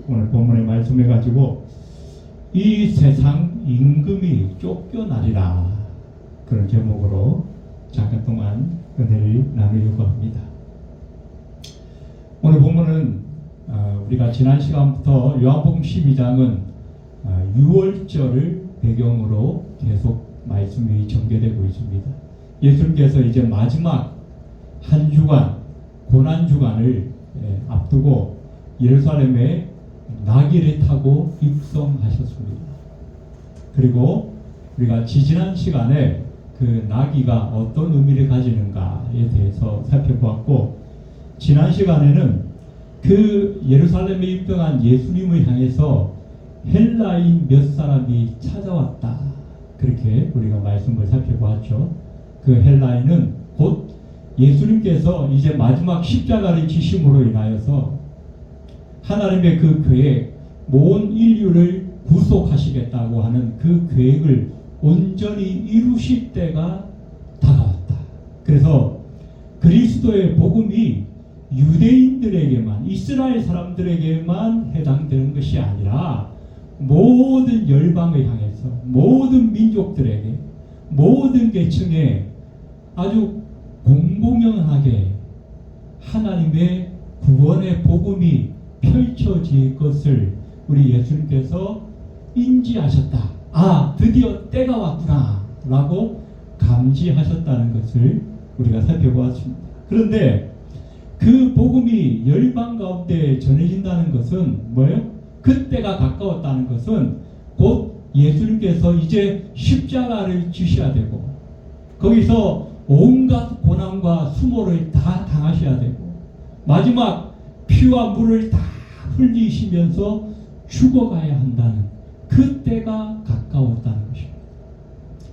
오늘 본문의 말씀해 가지고 이 세상 임금이 쫓겨나리라, 그런 제목으로 잠깐 동안 은혜를 나누려고 합니다. 오늘 본문은 우리가 지난 시간부터 요한복음 12장은 6월절을 배경으로 계속 말씀이 전개되고 있습니다. 예수님께서 이제 마지막 한 주간, 고난 주간을 앞두고 예루살렘에 나귀를 타고 입성하셨습니다. 그리고 우리가 지지난 시간에 그 나귀가 어떤 의미를 가지는가에 대해서 살펴보았고, 지난 시간에는 그 예루살렘에 입성한 예수님을 향해서 헬라인 몇 사람이 찾아왔다, 그렇게 우리가 말씀을 살펴보았죠. 그 헬라인은 곧 예수님께서 이제 마지막 십자가를 지심으로 인하여서 하나님의 그 계획, 온 인류를 구속하시겠다고 하는 그 계획을 온전히 이루실 때가 다가왔다. 그래서 그리스도의 복음이 유대인들에게만, 이스라엘 사람들에게만 해당되는 것이 아니라 모든 열방을 향해서 모든 민족들에게, 모든 계층에 아주 공공연하게 하나님의 구원의 복음이 펼쳐질 것을 우리 예수님께서 인지하셨다. 아, 드디어 때가 왔구나 라고 감지하셨다는 것을 우리가 살펴보았습니다. 그런데 그 복음이 열방 가운데 전해진다는 것은 뭐예요? 그때가 가까웠다는 것은 곧 예수님께서 이제 십자가를 지셔야 되고, 거기서 온갖 고난과 수모를 다 당하셔야 되고, 마지막 피와 물을 다 흘리시면서 죽어가야 한다는 그때가 가까웠다는 것입니다.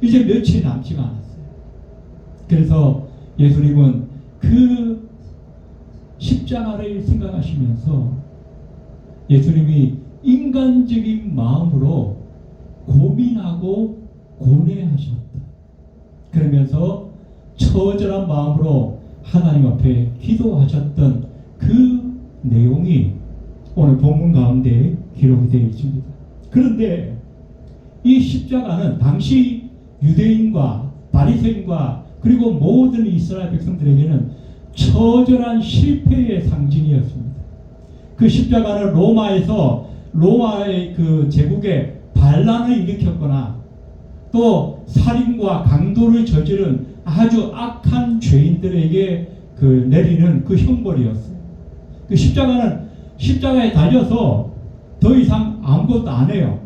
이제 며칠 남지가 않았어요. 그래서 예수님은 그 십자가를 생각하시면서 예수님이 인간적인 마음으로 고민하고 고뇌하셨다. 그러면서 처절한 마음으로 하나님 앞에 기도하셨던 그 내용이 오늘 본문 가운데 기록이 되어 있습니다. 그런데 이 십자가는 당시 유대인과 바리새인과 그리고 모든 이스라엘 백성들에게는 처절한 실패의 상징이었습니다. 그 십자가는 로마의 그 제국에 반란을 일으켰거나 또 살인과 강도를 저지른 아주 악한 죄인들에게 그 내리는 그 형벌이었어요. 그 십자가에 달려서 더 이상 아무것도 안 해요.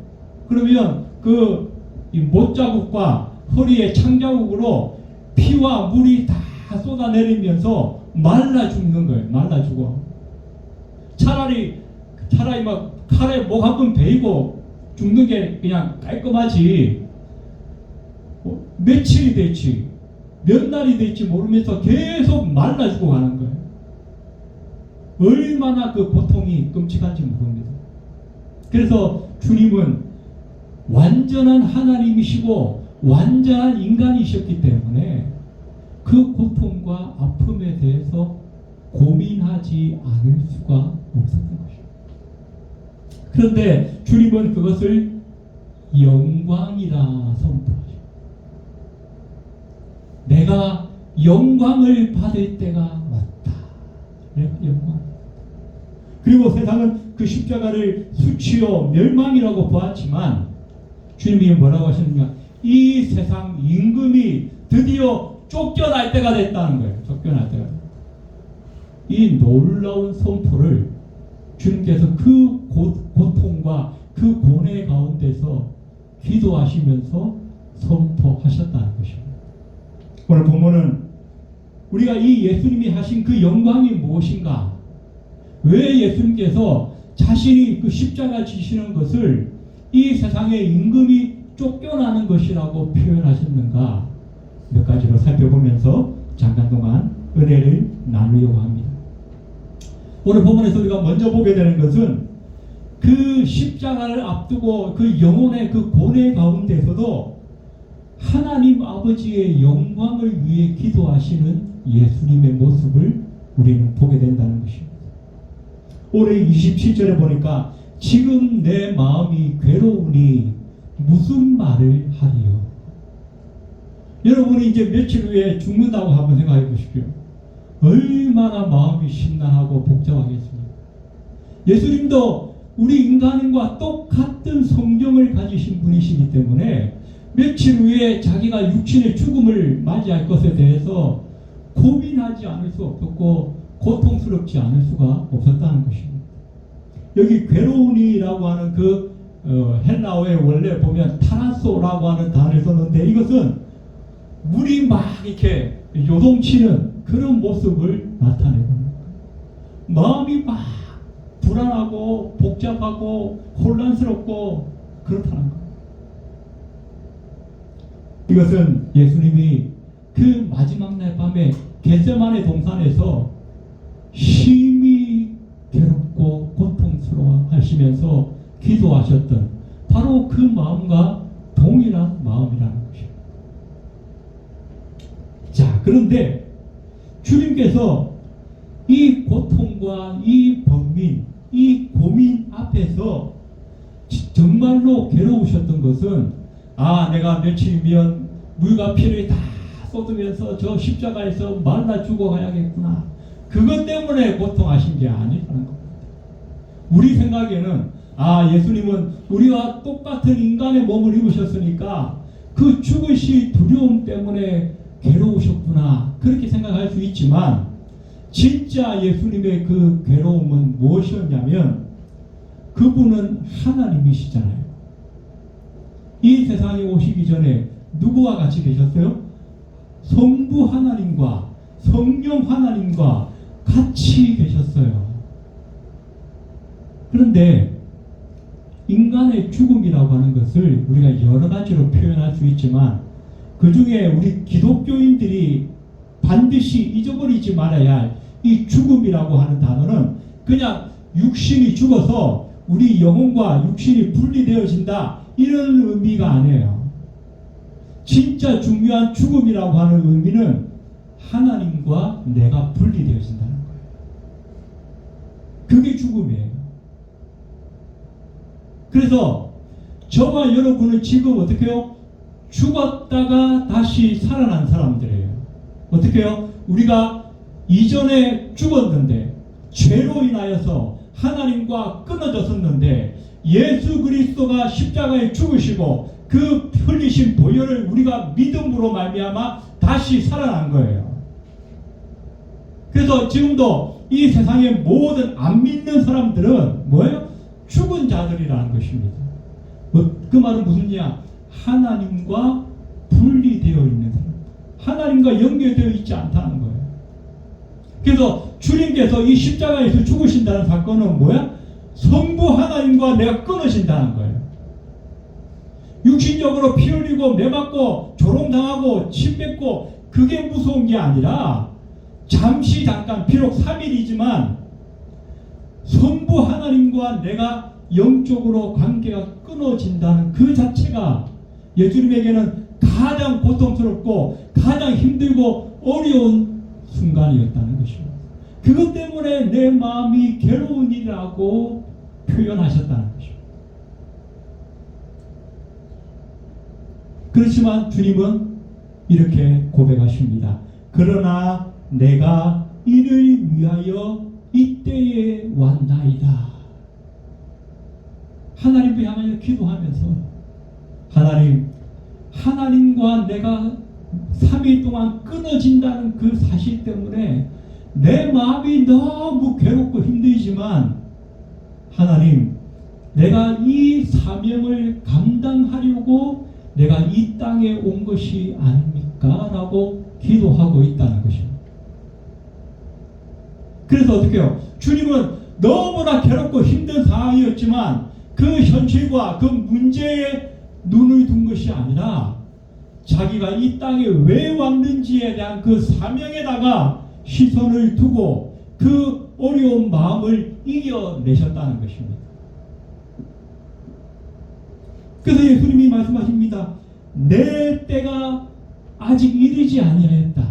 그러면 그 못자국과 허리에 창자국으로 피와 물이 다 쏟아내리면서 말라 죽는 거예요. 말라 죽어. 차라리 막 칼에 목 한 번 베이고 죽는 게 그냥 깔끔하지, 며칠이 될지 몇 날이 될지 모르면서 계속 말라 죽어 가는 거예요. 얼마나 그 고통이 끔찍한지 모릅니다. 그래서 주님은 완전한 하나님이시고 완전한 인간이셨기 때문에 그 고통과 아픔에 대해서 고민하지 않을 수가 없었던 것입니다. 그런데 주님은 그것을 영광이라 선포하십니다. 내가 영광을 받을 때가 왔다. 내가 영광. 그리고 세상은 그 십자가를 수치요 멸망이라고 보았지만 주님이 뭐라고 하셨느냐? 이 세상 임금이 드디어 쫓겨날 때가 됐다는 거예요. 쫓겨날 때가. 이 놀라운 선포를 주님께서 그 고통과 그 고뇌 가운데서 기도하시면서 선포하셨다는 것입니다. 오늘 본문은 우리가 이 예수님이 하신 그 영광이 무엇인가, 왜 예수님께서 자신이 그 십자가 지시는 것을 이 세상의 임금이 쫓겨나는 것이라고 표현하셨는가, 몇 가지로 살펴보면서 잠깐 동안 은혜를 나누려고 합니다. 오늘 본문에서 우리가 먼저 보게 되는 것은 그 십자가를 앞두고 그 영혼의 그 고뇌 가운데서도 하나님 아버지의 영광을 위해 기도하시는 예수님의 모습을 우리는 보게 된다는 것입니다. 올해 27절에 보니까 지금 내 마음이 괴로우니 무슨 말을 하리요. 여러분이 이제 며칠 후에 죽는다고 한번 생각해 보십시오. 얼마나 마음이 심란하고 복잡하겠습니까? 예수님도 우리 인간과 똑같은 성경을 가지신 분이시기 때문에 며칠 후에 자기가 육신의 죽음을 맞이할 것에 대해서 고민하지 않을 수 없었고 고통스럽지 않을 수가 없었다는 것입니다. 여기 괴로우니라고 하는 그 헬라어에 원래 보면 타라소라고 하는 단어를 썼는데 이것은 물이 막 이렇게 요동치는 그런 모습을 나타내고 마음이 막 불안하고 복잡하고 혼란스럽고 그렇다는 것. 이것은 예수님이 그 마지막 날 밤에 겟세마네 동산에서 심히 괴롭고 고통스러워 하시면서 기도하셨던 바로 그 마음과 동일한 마음이라는 것입니다. 자, 그런데 주님께서 이 고통과 이 번민, 이 고민 앞에서 정말로 괴로우셨던 것은 내가 며칠이면 물과 피를 다 쏟으면서 저 십자가에서 말라 죽어가야겠구나. 그것 때문에 고통하신 게 아니라는 겁니다. 우리 생각에는 예수님은 우리와 똑같은 인간의 몸을 입으셨으니까 그 죽으실 두려움 때문에 괴로우셨구나. 그렇게 생각할 수 있지만 진짜 예수님의 그 괴로움은 무엇이었냐면 그분은 하나님이시잖아요. 이 세상에 오시기 전에 누구와 같이 계셨어요? 성부 하나님과 성령 하나님과 같이 계셨어요. 그런데 인간의 죽음이라고 하는 것을 우리가 여러 가지로 표현할 수 있지만 그 중에 우리 기독교인들이 반드시 잊어버리지 말아야 할 이 죽음이라고 하는 단어는 그냥 육신이 죽어서 우리 영혼과 육신이 분리되어진다 이런 의미가 아니에요. 진짜 중요한 죽음이라고 하는 의미는 하나님과 내가 분리되어진다는 거예요. 그게 죽음이에요. 그래서 저와 여러분은 지금 어떻게 해요? 죽었다가 다시 살아난 사람들이에요. 어떻게 해요? 우리가 이전에 죽었는데 죄로 인하여서 하나님과 끊어졌었는데 예수 그리스도가 십자가에 죽으시고 그 흘리신 보혈을 우리가 믿음으로 말미암아 다시 살아난 거예요. 그래서 지금도 이 세상의 모든 안 믿는 사람들은 뭐예요? 죽은 자들이라는 것입니다. 그 말은 무슨 얘기야? 하나님과 분리되어 있는 사람, 하나님과 연결되어 있지 않다는 거예요. 그래서 주님께서 이 십자가에서 죽으신다는 사건은 뭐야? 성부 하나님과 내가 끊어진다는 거예요. 육신적으로 피 흘리고 매맞고 조롱당하고 침 뱉고 그게 무서운 게 아니라 잠시 잠깐 비록 3일이지만 성부 하나님과 내가 영적으로 관계가 끊어진다는 그 자체가 예수님에게는 가장 고통스럽고 가장 힘들고 어려운 순간이었다는 것입니다. 그것 때문에 내 마음이 괴로운 일이라고 표현하셨다는 것입니다. 그렇지만 주님은 이렇게 고백하십니다. 그러나 내가 이를 위하여 이때에 왔나이다. 하나님을 향하여 기도하면서 하나님과 내가 3일 동안 끊어진다는 그 사실 때문에 내 마음이 너무 괴롭고 힘들지만 하나님, 내가 이 사명을 감당하려고 내가 이 땅에 온 것이 아닙니까? 라고 기도하고 있다는 것입니다. 그래서 어떻게 해요? 주님은 너무나 괴롭고 힘든 상황이었지만 그 현실과 그 문제에 눈을 둔 것이 아니라 자기가 이 땅에 왜 왔는지에 대한 그 사명에다가 시선을 두고 그 어려운 마음을 이겨내셨다는 것입니다. 그래서 예수님이 말씀하십니다. 내 때가 아직 이르지 아니하였다.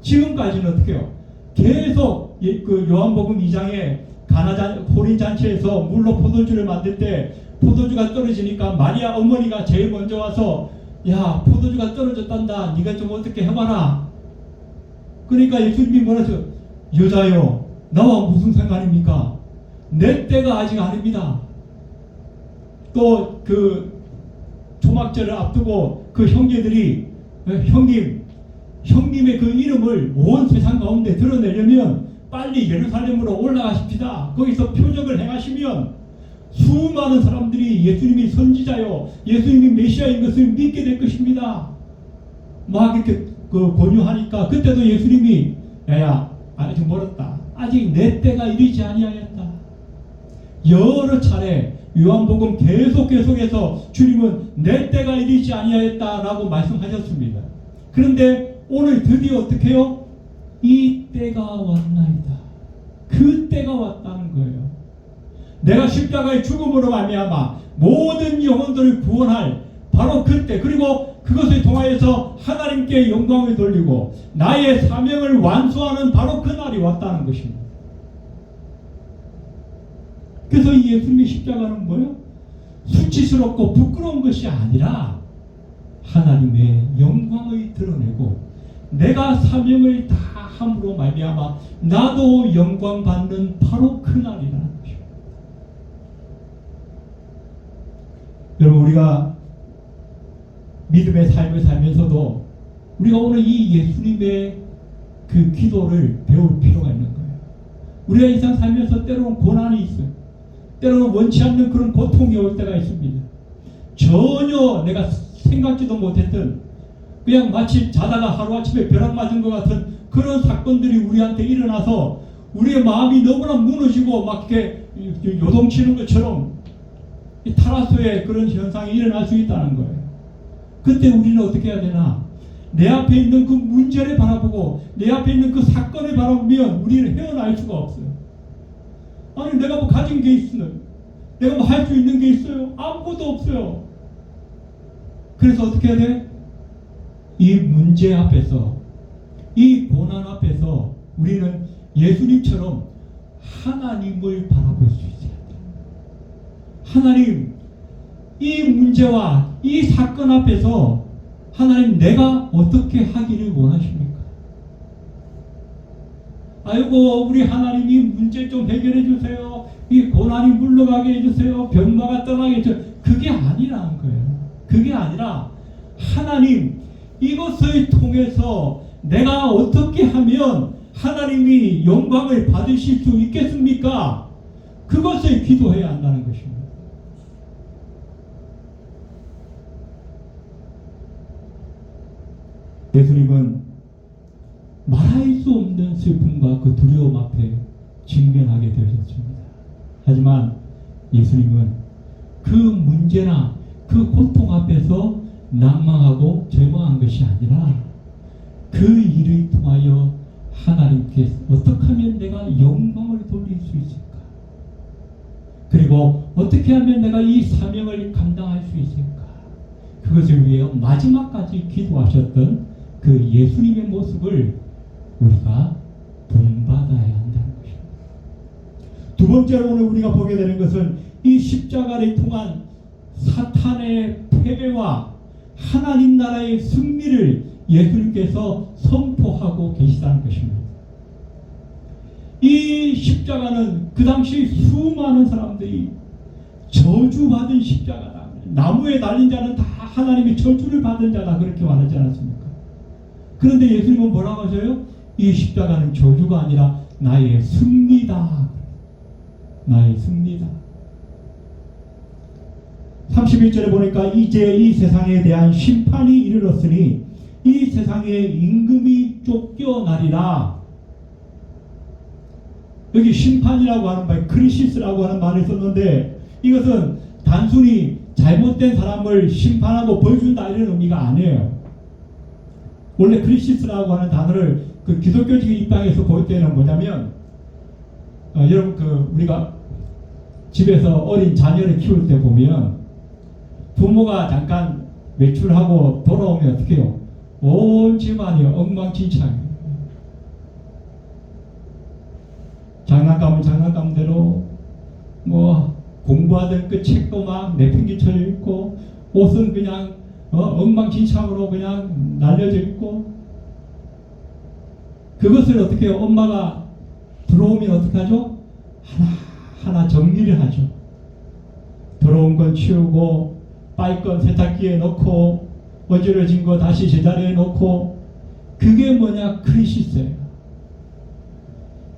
지금까지는 어떻게 해요? 계속 그 요한복음 2장에 호린 잔치에서 물로 포도주를 만들 때 포도주가 떨어지니까 마리아 어머니가 제일 먼저 와서 야, 포도주가 떨어졌단다. 네가 좀 어떻게 해봐라. 그러니까 예수님이 뭐라 하죠? 여자요, 나와 무슨 상관입니까? 내 때가 아직 아닙니다. 또 그 초막절을 앞두고 그 형제들이 형님의 그 이름을 온 세상 가운데 드러내려면 빨리 예루살렘으로 올라가십시다. 거기서 표적을 행하시면 수많은 사람들이 예수님이 선지자요, 예수님이 메시아인 것을 믿게 될 것입니다. 막 이렇게 권유하니까 그때도 예수님이 야야, 아직 멀었다. 아직 내 때가 이르지 아니하였다. 여러 차례 요한복음 계속해서 주님은 내 때가 이르지 아니하였다라고 말씀하셨습니다. 그런데 오늘 드디어 어떻게 해요? 이 때가 왔나이다. 그 때가 왔다는 거예요. 내가 십자가의 죽음으로 말미암아 모든 영혼들을 구원할 바로 그때, 그리고 그것을 통하여서 하나님께 영광을 돌리고 나의 사명을 완수하는 바로 그 날이 왔다는 것입니다. 그래서 이 예수님의 십자가는 뭐예요? 수치스럽고 부끄러운 것이 아니라 하나님의 영광을 드러내고 내가 사명을 다 함으로 말미암아 나도 영광 받는 바로 그 날이라는 것입니다. 여러분, 우리가 믿음의 삶을 살면서도 우리가 오늘 이 예수님의 그 기도를 배울 필요가 있는 거예요. 우리가 이 세상 살면서 때로는 고난이 있어요. 때로는 원치 않는 그런 고통이 올 때가 있습니다. 전혀 내가 생각지도 못했던, 그냥 마치 자다가 하루아침에 벼락 맞은 것 같은 그런 사건들이 우리한테 일어나서 우리의 마음이 너무나 무너지고 막 이렇게 요동치는 것처럼 타라소의 그런 현상이 일어날 수 있다는 거예요. 그때 우리는 어떻게 해야 되나? 내 앞에 있는 그 문제를 바라보고 내 앞에 있는 그 사건을 바라보면 우리는 헤어날 수가 없어요. 아니, 내가 뭐 가진 게 있어요? 내가 뭐 할 수 있는 게 있어요? 아무것도 없어요. 그래서 어떻게 해야 돼? 이 문제 앞에서, 이 고난 앞에서 우리는 예수님처럼 하나님을 바라볼 수 있어야 돼요. 하나님, 이 문제와 이 사건 앞에서 하나님, 내가 어떻게 하기를 원하십니까? 아이고, 우리 하나님이 문제 좀 해결해 주세요. 이 고난이 물러가게 해주세요. 병마가 떠나게 해주세요. 그게 아니라는 거예요. 그게 아니라 하나님, 이것을 통해서 내가 어떻게 하면 하나님이 영광을 받으실 수 있겠습니까? 그것을 기도해야 한다는 것입니다. 예수님은 말할 수 없는 슬픔과 그 두려움 앞에 직면하게 되셨습니다. 하지만 예수님은 그 문제나 그 고통 앞에서 낭망하고 절망한 것이 아니라 그 일을 통하여 하나님께 어떻게 하면 내가 영광을 돌릴 수 있을까? 그리고 어떻게 하면 내가 이 사명을 감당할 수 있을까? 그것을 위해 마지막까지 기도하셨던 그 예수님의 모습을 우리가 본받아야 한다는 것입니다. 두 번째로 오늘 우리가 보게 되는 것은 이 십자가를 통한 사탄의 패배와 하나님 나라의 승리를 예수님께서 선포하고 계시다는 것입니다. 이 십자가는 그 당시 수많은 사람들이 저주받은 십자가다, 나무에 달린 자는 다 하나님의 저주를 받은 자다, 그렇게 말하지 않았습니까? 그런데 예수님은 뭐라고 하셔요? 이 십자가는 저주가 아니라 나의 승리다. 나의 승리다. 31절에 보니까 이제 이 세상에 대한 심판이 이르렀으니 이 세상의 임금이 쫓겨나리라. 여기 심판이라고 하는 말, 크리시스라고 하는 말을 썼는데 이것은 단순히 잘못된 사람을 심판하고 벌 준다 이런 의미가 아니에요. 원래 크리시스라고 하는 단어를 그 기독교적인 입장에서 볼 때는 뭐냐면 여러분 우리가 집에서 어린 자녀를 키울 때 보면 부모가 잠깐 외출하고 돌아오면 어떻게 해요? 온 집안이 엉망진창이에요. 장난감은 장난감대로 뭐 공부하던 그 책도 막 내팽개쳐 있고 옷은 그냥 엉망진창으로 그냥 날려져 있고 그것을 어떻게 해요? 엄마가 들어오면 어떻게 하죠? 하나하나 정리를 하죠. 더러운 건 치우고 빨 건 세탁기에 넣고 어지러진 거 다시 제자리에 놓고 그게 뭐냐? 크리시스예요.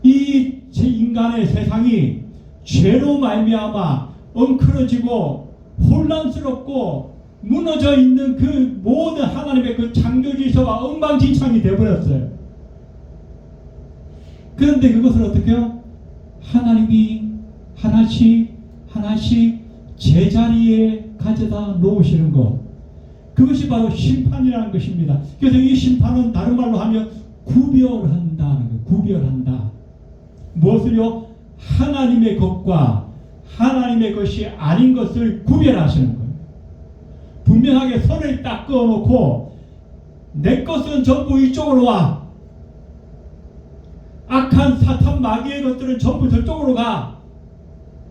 이 인간의 세상이 죄로 말미암아 엉클어지고 혼란스럽고 무너져 있는 그 모든 하나님의 그 창조질서가 엉망진창이 되어버렸어요. 그런데 그것을 어떻게 해요? 하나님이 하나씩 제자리에 가져다 놓으시는 것, 그것이 바로 심판이라는 것입니다. 그래서 이 심판은 다른 말로 하면 구별한다는 거예요. 구별한다. 무엇을요? 하나님의 것과 하나님의 것이 아닌 것을 구별하시는 거예요. 분명하게 손을 딱 그어놓고 내 것은 전부 이쪽으로 와, 악한 사탄 마귀의 것들은 전부 저쪽으로 가.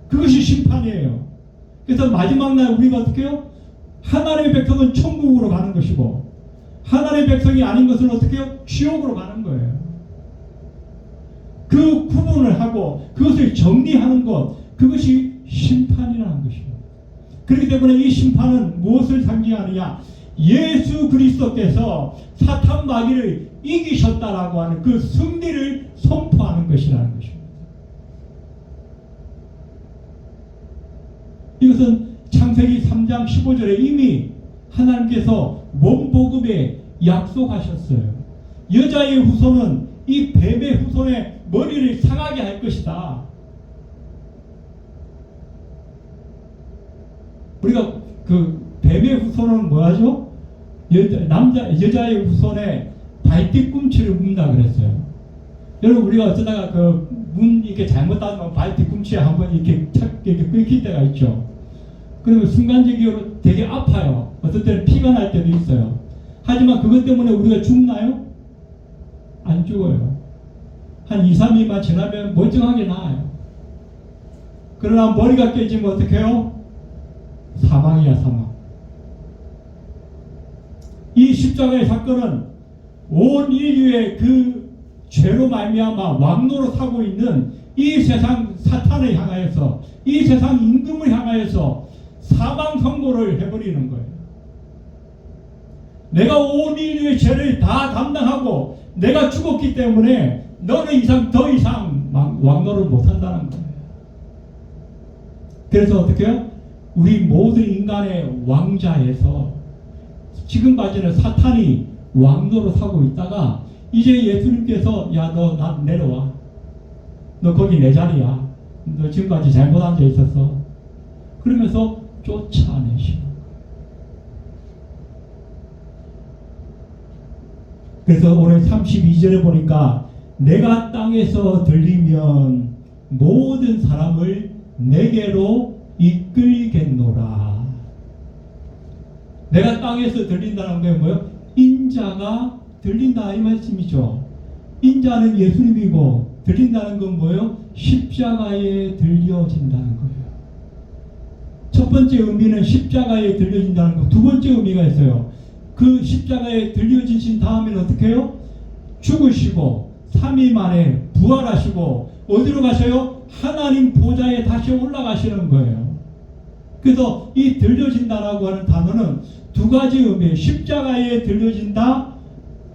그것이 심판이에요. 그래서 마지막 날 우리가 어떻게 해요? 하나님의 백성은 천국으로 가는 것이고 하나님의 백성이 아닌 것은 어떻게 해요? 지옥으로 가는 거예요. 그 구분을 하고 그것을 정리하는 것, 그것이 심판이라는 것입니다. 그렇기 때문에 이 심판은 무엇을 상징하느냐? 예수 그리스도께서 사탄 마귀를 이기셨다라고 하는 그 승리를 선포하는 것이라는 것입니다. 이것은 창세기 3장 15절에 이미 하나님께서 몸복음에 약속하셨어요. 여자의 후손은 이 뱀의 후손의 머리를 상하게 할 것이다. 우리가 그 뱀의 후손은 뭐하죠? 여자의 후손의 발뒤꿈치를 문다 그랬어요. 여러분, 우리가 어쩌다가 그 문 이렇게 잘못 닫으면 발뒤꿈치에 한번 이렇게 착 이렇게 끊길 때가 있죠. 그러면 순간적으로 되게 아파요. 어떤 때는 피가 날 때도 있어요. 하지만 그것 때문에 우리가 죽나요? 안 죽어요. 한 2, 3일만 지나면 멀쩡하게 나아요. 그러나 머리가 깨지면 어떻게 해요? 사망이야, 사망. 이 십자가의 사건은 온 인류의 그 죄로 말미암아 왕노로 사고 있는 이 세상 사탄을 향하여서, 이 세상 임금을 향하여서 사망 선고를 해버리는 거예요. 내가 온 인류의 죄를 다 담당하고 내가 죽었기 때문에 너는 더 이상 왕노를 못한다는 거예요. 그래서 어떻게 해요? 우리 모든 인간의 왕자에서 지금까지는 사탄이 왕노로 사고 있다가 이제 예수님께서 야, 너 내려와. 너 거기 내 자리야. 너 지금까지 잘못 앉아 있었어. 그러면서 쫓아내시는 거예요. 그래서 오늘 32절에 보니까 내가 땅에서 들리면 모든 사람을 내게로 이끌겠노라. 내가 땅에서 들린다는 게 뭐예요? 인자가 들린다 이 말씀이죠. 인자는 예수님이고 들린다는 건 뭐예요? 십자가에 들려진다는 거예요. 첫 번째 의미는 십자가에 들려진다는 거. 두 번째 의미가 있어요. 그 십자가에 들려지신 다음에는 어떻게 해요? 죽으시고 3일 만에 부활하시고 어디로 가셔요? 하나님 보좌에 다시 올라가시는 거예요. 그래서 이 들려진다라고 하는 단어는 두 가지 의미예요. 십자가에 들려진다,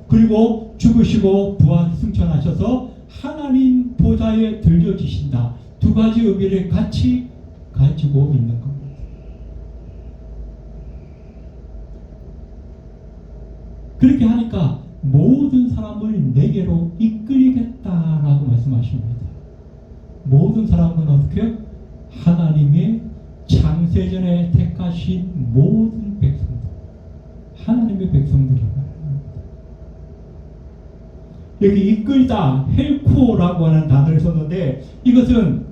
그리고 죽으시고 부활 승천하셔서 하나님 보좌에 들려지신다. 두 가지 의미를 같이 가지고 있는 겁니다. 그렇게 하니까 모든 사람을 내게로 이끌겠다라고 말씀하십니다. 모든 사람은 어떻게 해요? 하나님의 창세전에 택하신 모든 백성들, 하나님의 백성들입니다. 여기 이끌다, 헬코라고 하는 단어를 썼는데 이것은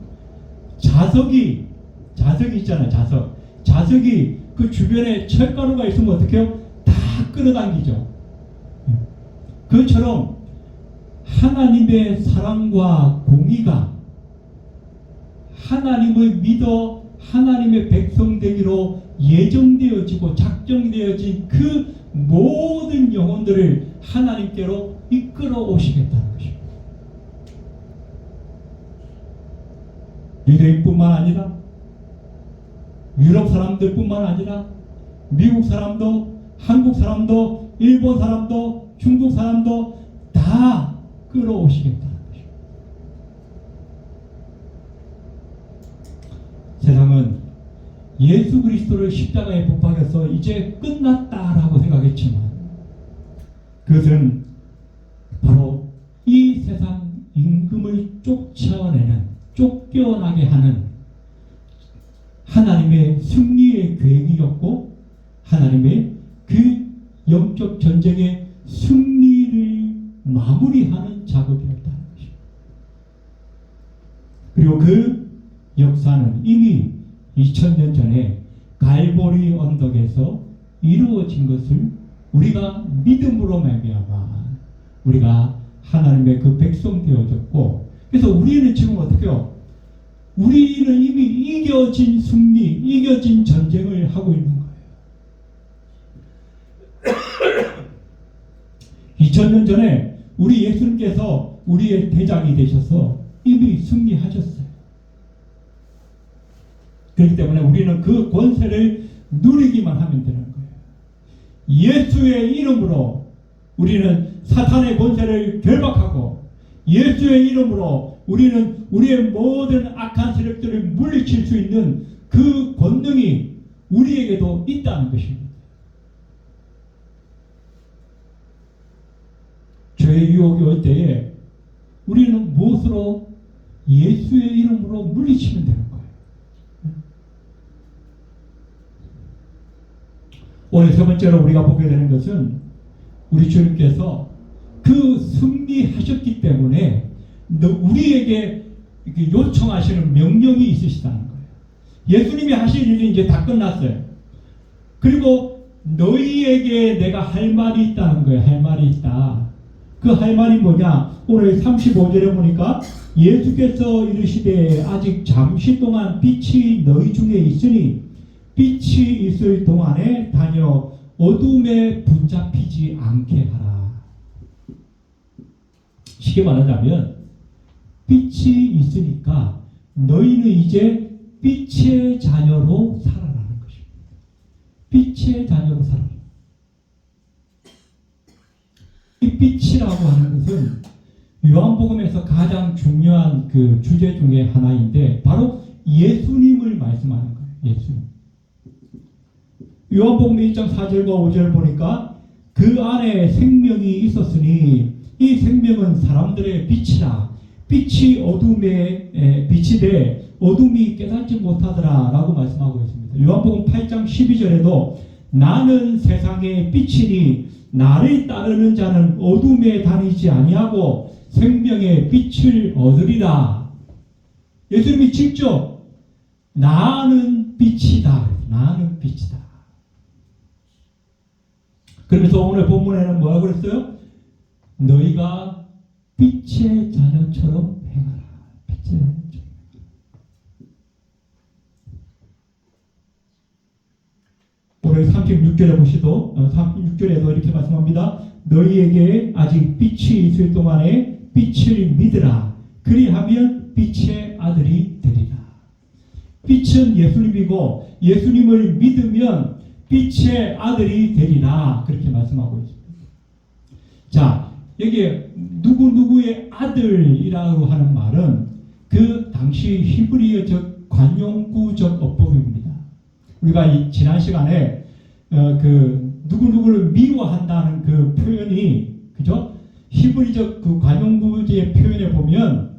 자석이 있잖아요. 자석이 그 주변에 철가루가 있으면 어떻게 해요? 다 끌어당기죠. 그것처럼 하나님의 사랑과 공의가 하나님을 믿어 하나님의 백성 되기로 예정되어지고 작정되어진 그 모든 영혼들을 하나님께로 이끌어 오시겠다는 것입니다. 유대인뿐만 아니라 유럽 사람들뿐만 아니라 미국 사람도 한국 사람도 일본 사람도 중국 사람도 다 끌어오시겠다는 것입니다. 세상은 예수 그리스도를 십자가에 못 박여서 이제 끝났다라고 생각했지만 그것은 바로 이 세상 임금을 쫓겨나게 하는 하나님의 승리의 계획이었고 하나님의 그 영적 전쟁의 승리를 마무리하는 작업이었다는 것입니다. 그리고 그 역사는 이미 2000년 전에 갈보리 언덕에서 이루어진 것을 우리가 믿음으로 말미암아 우리가 하나님의 그 백성 되어졌고, 그래서 우리는 지금 어떻게요? 우리는 이미 이겨진 승리, 이겨진 전쟁을 하고 있는 거예요. 2000년 전에 우리 예수님께서 우리의 대장이 되셔서 이미 승리하셨어요. 그렇기 때문에 우리는 그 권세를 누리기만 하면 되는 거예요. 예수의 이름으로 우리는 사탄의 권세를 결박하고 예수의 이름으로 우리는 우리의 모든 악한 세력들을 물리칠 수 있는 그 권능이 우리에게도 있다는 것입니다. 죄의 유혹이 올 때에 우리는 무엇으로? 예수의 이름으로 물리치면 되는 거예요. 오늘 세 번째로 우리가 보게 되는 것은 우리 주님께서 그 승리하셨기 때문에 우리에게 요청하시는 명령이 있으시다는 거예요. 예수님이 하실 일이 이제 다 끝났어요. 그리고 너희에게 내가 할 말이 있다는 거예요. 할 말이 있다. 그 할 말이 뭐냐? 오늘 35절에 보니까 예수께서 이르시되 아직 잠시 동안 빛이 너희 중에 있으니 빛이 있을 동안에 다녀 어둠에 붙잡히지 않게 하라. 쉽게 말하자면 빛이 있으니까 너희는 이제 빛의 자녀로 살아라는 것입니다. 빛의 자녀로 살아라. 이 빛이라고 하는 것은 요한복음에서 가장 중요한 그 주제 중에 하나인데 바로 예수님을 말씀하는 거예요. 예수님. 요한복음 1장 4절과 5절 보니까 그 안에 생명이 있었으니 이 생명은 사람들의 빛이라. 빛이 어둠에 빛이 돼 어둠이 깨닫지 못하더라 라고 말씀하고 있습니다. 요한복음 8장 12절에도 나는 세상의 빛이니 나를 따르는 자는 어둠에 다니지 아니하고 생명의 빛을 얻으리라. 예수님이 직접 나는 빛이다. 나는 빛이다. 그러면서 오늘 본문에는 뭐라고 그랬어요? 너희가 빛의 자녀처럼 행하라. 빛의 자녀처럼. 오늘 36절에 보시도 36절에도 이렇게 말씀합니다. 너희에게 아직 빛이 있을 동안에 빛을 믿으라. 그리하면 빛의 아들이 되리라. 빛은 예수님이고 예수님을 믿으면 빛의 아들이 되리라. 그렇게 말씀하고 있습니다. 자, 여기에 누구누구의 아들이라고 하는 말은 그 당시 히브리어적 관용구적 어법입니다. 우리가 지난 시간에 그 누구누구를 미워한다는 그 표현이 그죠? 히브리적 그 관용구의 표현에 보면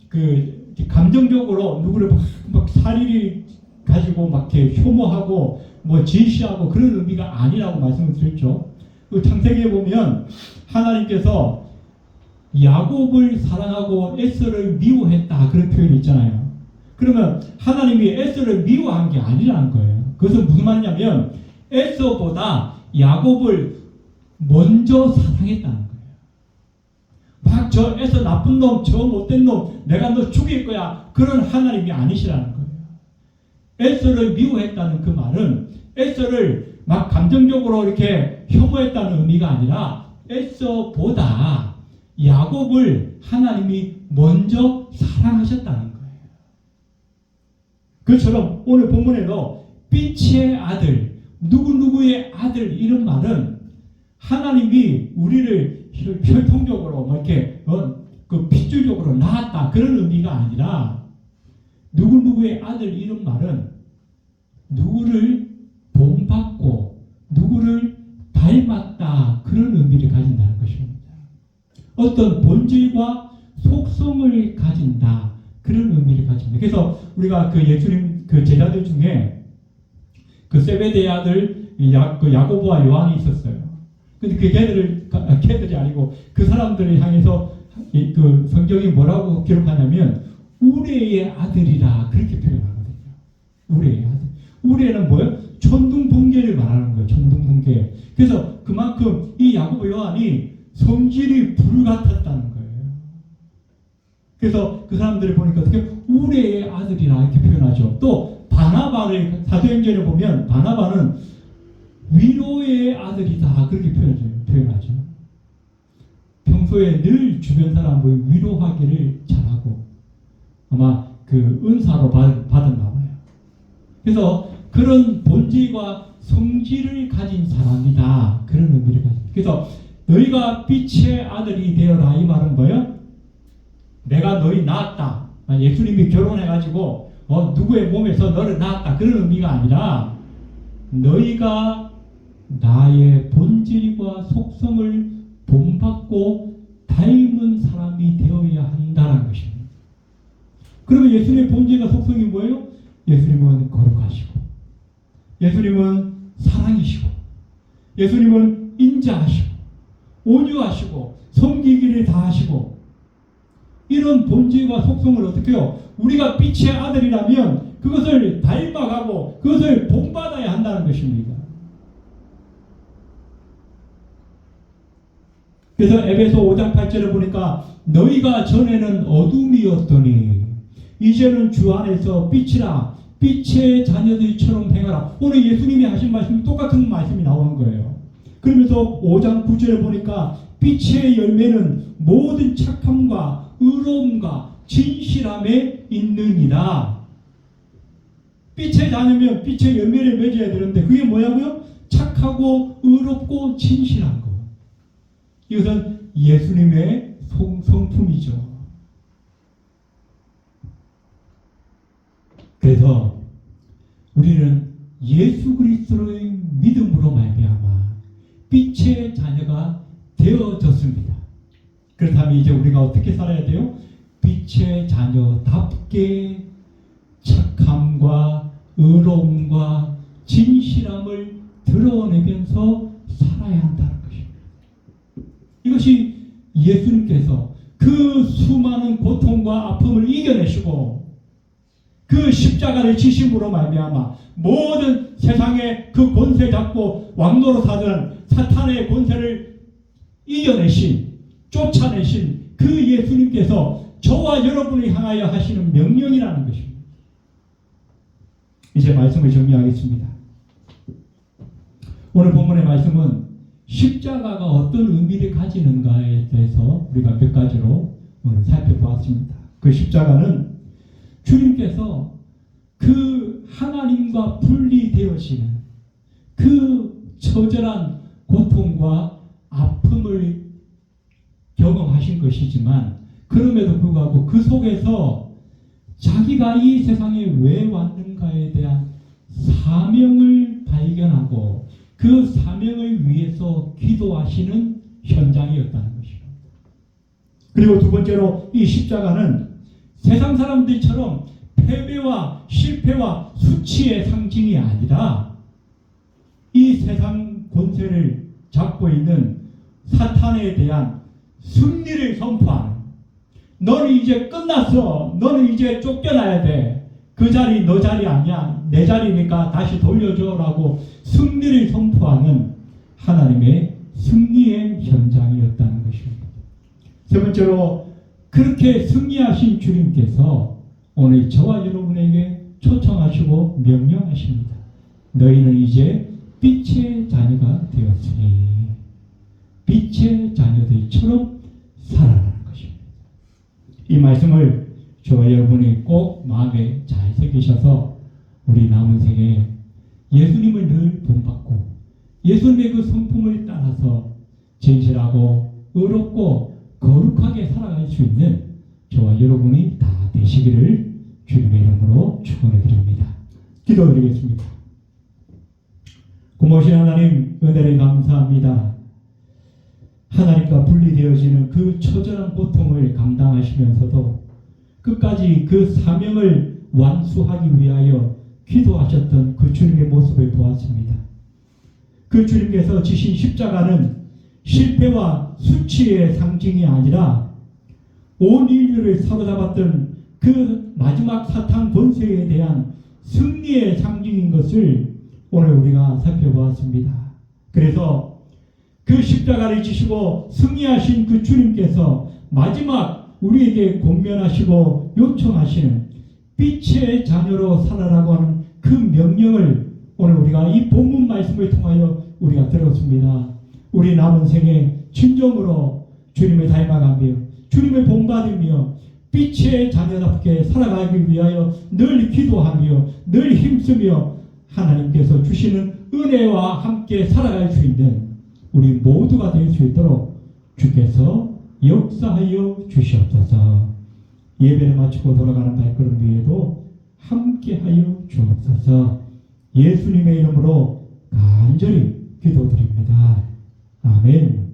그 감정적으로 누구를 막 살인이 가지고 막 이렇게 혐오하고 뭐 질시하고 그런 의미가 아니라고 말씀을 드렸죠. 그 창세기에 보면 하나님께서 야곱을 사랑하고 에서를 미워했다 그런 표현이 있잖아요. 그러면 하나님이 에서를 미워한 게 아니라는 거예요. 그것은 무슨 말이냐면 에서보다 야곱을 먼저 사랑했다는 거예요. 막 저 에서 나쁜 놈, 저 못된 놈, 내가 너 죽일 거야. 그런 하나님이 아니시라는 거예요. 에서를 미워했다는 그 말은 에서를 막 감정적으로 이렇게 혐오했다는 의미가 아니라 에서보다 야곱을 하나님이 먼저 사랑하셨다는 거예요. 그처럼 오늘 본문에도 빛의 아들, 누구누구의 아들 이런 말은 하나님이 우리를 혈통적으로 뭐 이렇게 그 핏줄적으로 낳았다 그런 의미가 아니라 누구누구의 아들 이런 말은 누구를 본받고 누구를 닮았다 그런 의미를 가진다는 것입니다. 어떤 본질과 속성을 가진다 그런 의미를 가집니다. 그래서 우리가 그 예수님 그 제자들 중에 그 세베대의 아들 그 야고보와 요한이 있었어요. 근데 그 걔들이 아니고 그 사람들을 향해서 그 성경이 뭐라고 기록하냐면 우레의 아들이라 그렇게 표현하거든요. 우레의 아들. 우레는 뭐예요? 천둥번개를 말하는 거예요. 천둥번개. 그래서 그만큼 이 야고보 요한이 성질이 불 같았다는 거예요. 그래서 그 사람들을 보니까 어떻게 우레의 아들이라 이렇게 표현하죠. 또 바나바를 사도행전에 보면 바나바는 위로의 아들이다 그렇게 표현하죠. 평소에 늘 주변 사람을 위로하기를 잘하고 아마 그 은사로 받았나 봐요. 그래서 그런 본질과 성질을 가진 사람이다 그런 의미를 가집니다. 그래서 너희가 빛의 아들이 되어라 이 말은 뭐예요? 내가 너희 낳았다. 예수님이 결혼해가지고 누구의 몸에서 너를 낳았다 그런 의미가 아니라 너희가 나의 본질과 속성을 본받고 닮은 사람이 되어야 한다는 것입니다. 그러면 예수님의 본질과 속성이 뭐예요? 예수님은 거룩하시고 예수님은 사랑이시고 예수님은 인자하시고 온유하시고 섬기기를 다하시고 이런 본질과 속성을 어떻게 해요? 우리가 빛의 아들이라면 그것을 닮아가고 그것을 본받아야 한다는 것입니다. 그래서 에베소 5장 8절에 보니까 너희가 전에는 어둠이었더니 이제는 주 안에서 빛이라 빛의 자녀들처럼 행하라. 오늘 예수님이 하신 말씀이 똑같은 말씀이 나오는 거예요. 그러면서 5장 9절에 보니까 빛의 열매는 모든 착함과 의로움과 진실함에 있느니라. 빛의 자녀면 빛의 열매를 맺어야 되는데 그게 뭐냐고요? 착하고 의롭고 진실한 거. 이것은 예수님의 성품이죠. 그래서 우리는 예수 그리스도의 믿음으로 말미암아 빛의 자녀가 되어졌습니다. 그렇다면 이제 우리가 어떻게 살아야 돼요? 빛의 자녀답게 착함과 의로움과 진실함을 드러내면서 살아야 한다는 것입니다. 이것이 예수님께서 그 수많은 고통과 아픔을 이겨내시고 그 십자가를 지심으로 말미암아 모든 세상의 그 권세 잡고 왕노로 사던 사탄의 권세를 이겨내신 쫓아내신 그 예수님께서 저와 여러분을 향하여 하시는 명령이라는 것입니다. 이제 말씀을 정리하겠습니다. 오늘 본문의 말씀은 십자가가 어떤 의미를 가지는가에 대해서 우리가 몇 가지로 오늘 살펴보았습니다. 그 십자가는 주님께서 그 하나님과 분리되어지는 그 처절한 고통과 아픔을 경험하신 것이지만 그럼에도 불구하고 그 속에서 자기가 이 세상에 왜 왔는가에 대한 사명을 발견하고 그 사명을 위해서 기도하시는 현장이었다는 것입니다. 그리고 두 번째로 이 십자가는 세상 사람들처럼 패배와 실패와 수치의 상징이 아니라 이 세상 권세를 잡고 있는 사탄에 대한 승리를 선포하는, 너는 이제 끝났어, 너는 이제 쫓겨나야 돼, 그 자리 너 자리 아니야, 내 자리니까 다시 돌려줘 라고 승리를 선포하는 하나님의 승리의 현장이었다는 것입니다. 세 번째로 그렇게 승리하신 주님께서 오늘 저와 여러분에게 초청하시고 명령하십니다. 너희는 이제 빛의 자녀가 되었으니 빛의 자녀들처럼 살아가는 것입니다. 이 말씀을 저와 여러분이 꼭 마음에 잘 새기셔서 우리 남은 생에 예수님을 늘 본받고 예수님의 그 성품을 따라서 진실하고 의롭고 거룩하게 살아갈 수 있는 저와 여러분이 다 되시기를 주님의 이름으로 축원해 드립니다. 기도드리겠습니다. 고마우신 하나님, 은혜를 감사합니다. 하나님과 분리되어지는 그 처절한 고통을 감당하시면서도 끝까지 그 사명을 완수하기 위하여 기도하셨던 그 주님의 모습을 보았습니다. 그 주님께서 지신 십자가는 실패와 수치의 상징이 아니라 온 인류를 사로잡았던 그 마지막 사탄 권세에 대한 승리의 상징인 것을 오늘 우리가 살펴보았습니다. 그래서 그 십자가를 지시고 승리하신 그 주님께서 마지막 우리에게 권면하시고 요청하시는 빛의 자녀로 살아라고 하는 그 명령을 오늘 우리가 이 본문 말씀을 통하여 우리가 들었습니다. 우리 남은 생에 진정으로 주님을 닮아가며 주님을 본받으며 빛의 자녀답게 살아가기 위하여 늘 기도하며 늘 힘쓰며 하나님께서 주시는 은혜와 함께 살아갈 수 있는 우리 모두가 될 수 있도록 주께서 역사하여 주시옵소서. 예배를 마치고 돌아가는 발걸음 위에도 함께하여 주옵소서. 예수님의 이름으로 간절히 기도드립니다. 아멘.